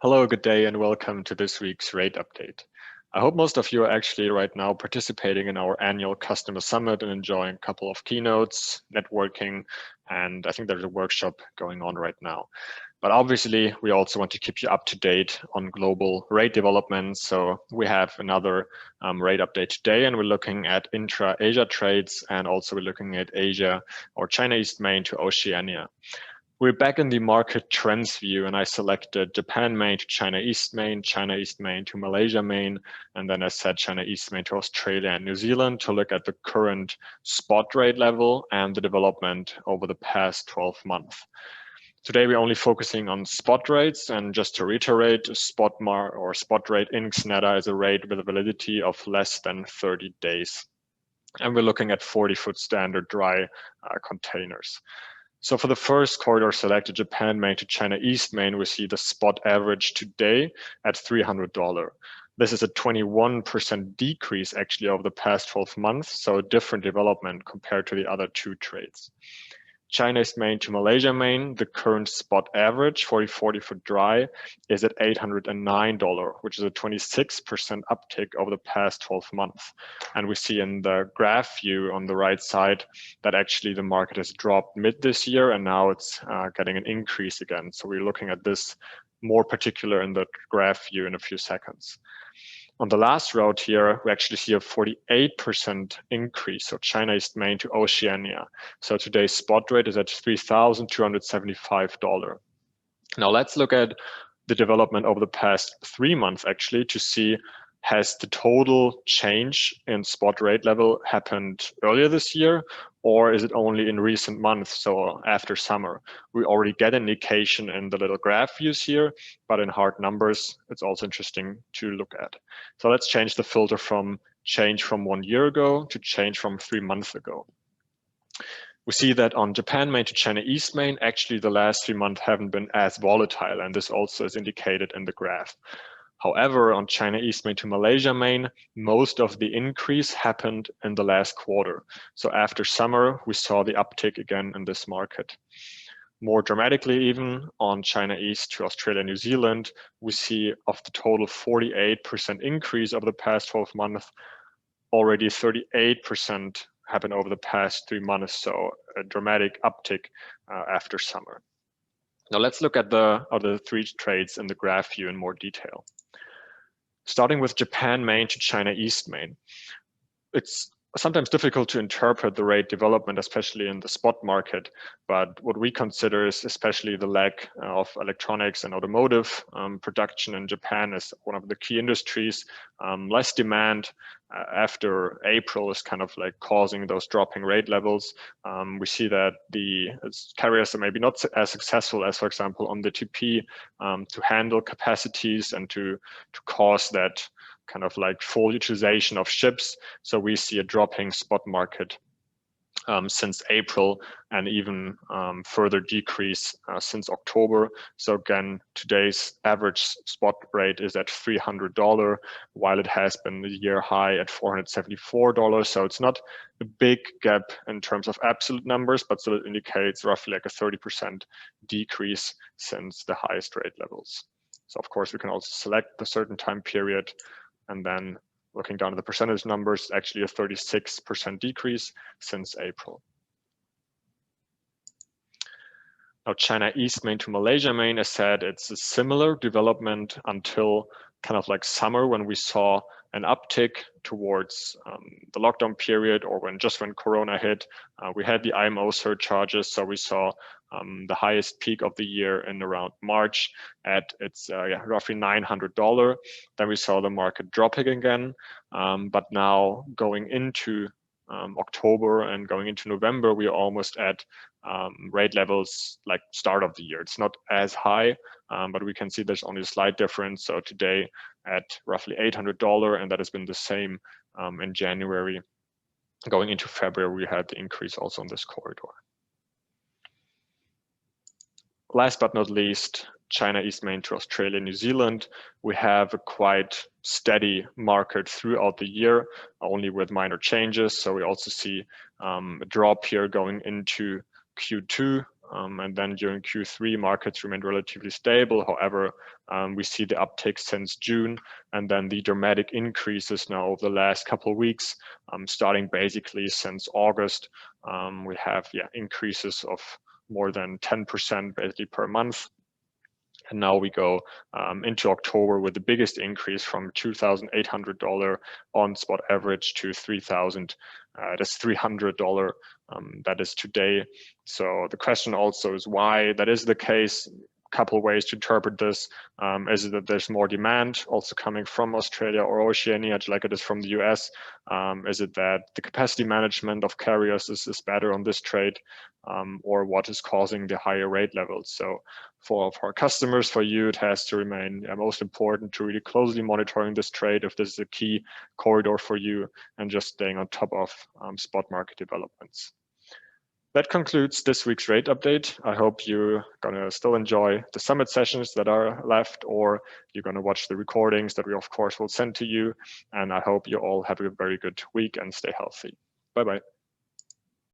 Hello, good day, and welcome to this week's rate update. I hope most of you are actually right now participating in our annual customer summit and enjoying a couple of keynotes, networking, and I think there's a workshop going on right now. But obviously, we also want to keep you up to date on global rate developments. So we have another rate update today, and we're looking at intra-Asia trades, and also we're looking at Asia or China East Main to Oceania. We're back in the market trends view, and I selected Japan Main to China East Main to Malaysia Main, and then I said China East Main to Australia and New Zealand to look at the current spot rate level and the development over the past 12 months. Today, we're only focusing on spot rates, and just to reiterate, spot rate in XNETA is a rate with a validity of less than 30 days. And we're looking at 40-foot standard dry containers. So for the first corridor selected, Japan Main to China East Main, we see the spot average today at $300. This is a 21% decrease actually over the past 12 months, so a different development compared to the other two trades. China East Main to Malaysia Main, the current spot average, 40-foot dry, is at $809, which is a 26% uptick over the past 12 months. And we see in the graph view on the right side that actually the market has dropped mid this year, and now it's getting an increase again. So we're looking at this more particular in the graph view in a few seconds. On the last route here, we actually see a 48% increase, so China East Main to Oceania. So today's spot rate is at $3,275. Now let's look at the development over the past 3 months actually to see, has the total change in spot rate level happened earlier this year, or is it only in recent months, so after summer? We already get an indication in the little graph views here, but in hard numbers, it's also interesting to look at. So let's change the filter from change from 1 year ago to change from 3 months ago. We see that on Japan Main to China East Main, actually the last 3 months haven't been as volatile, and this also is indicated in the graph. However, on China East Main to Malaysia Main, most of the increase happened in the last quarter. So after summer, we saw the uptick again in this market. More dramatically even, on China East to Australia, New Zealand, we see of the total 48% increase over the past 12 months, already 38% happened over the past 3 months, so a dramatic uptick after summer. Now let's look at the other three trades in the graph view in more detail. Starting with Japan Main to China East Main. It's sometimes difficult to interpret the rate development, especially in the spot market, but what we consider is especially the lack of electronics and automotive production in Japan is one of the key industries. Less demand after April is kind of like causing those dropping rate levels. We see that the carriers are maybe not as successful as, for example, on the TP to handle capacities and to cause that kind of like full utilization of ships. So we see a dropping spot market since April, and even further decrease since October. So again, today's average spot rate is at $300, while it has been the year high at $474. So it's not a big gap in terms of absolute numbers, but still it indicates roughly like a 30% decrease since the highest rate levels. So of course, we can also select the certain time period, and then looking down at the percentage numbers, actually a 36% decrease since April. Now, China East Main to Malaysia Main, as said, it's a similar development until kind of like summer, when we saw an uptick towards the lockdown period, or when Corona hit. We had the IMO surcharges, so we saw the highest peak of the year in around March at its roughly $900. Then we saw the market dropping again, but now going into October and going into November, we are almost at rate levels like start of the year. It's not as high, but we can see there's only a slight difference. So today at roughly $800, and that has been the same in January. Going into February, we had the increase also on this corridor. Last but not least, China East Main to Australia, New Zealand. We have a quite steady market throughout the year, only with minor changes. So we also see a drop here going into Q2 And then during Q3, markets remained relatively stable. However, we see the uptick since June, and then the dramatic increases now over the last couple of weeks, starting basically since August. We have increases of more than 10% basically per month. And now we go into October with the biggest increase from $2,800 on spot average to $3,000. That's $300 that is today. So the question also is why that is the case. Couple of ways to interpret this. Is it that there's more demand also coming from Australia or Oceania, like it is from the US? Is it that the capacity management of carriers is better on this trade? Or what is causing the higher rate levels? So for our customers, for you, it has to remain most important to really closely monitoring this trade if this is a key corridor for you, and just staying on top of spot market developments. That concludes this week's rate update. I hope you're gonna still enjoy the summit sessions that are left, or you're gonna watch the recordings that we of course will send to you. And I hope you all have a very good week and stay healthy. Bye-bye.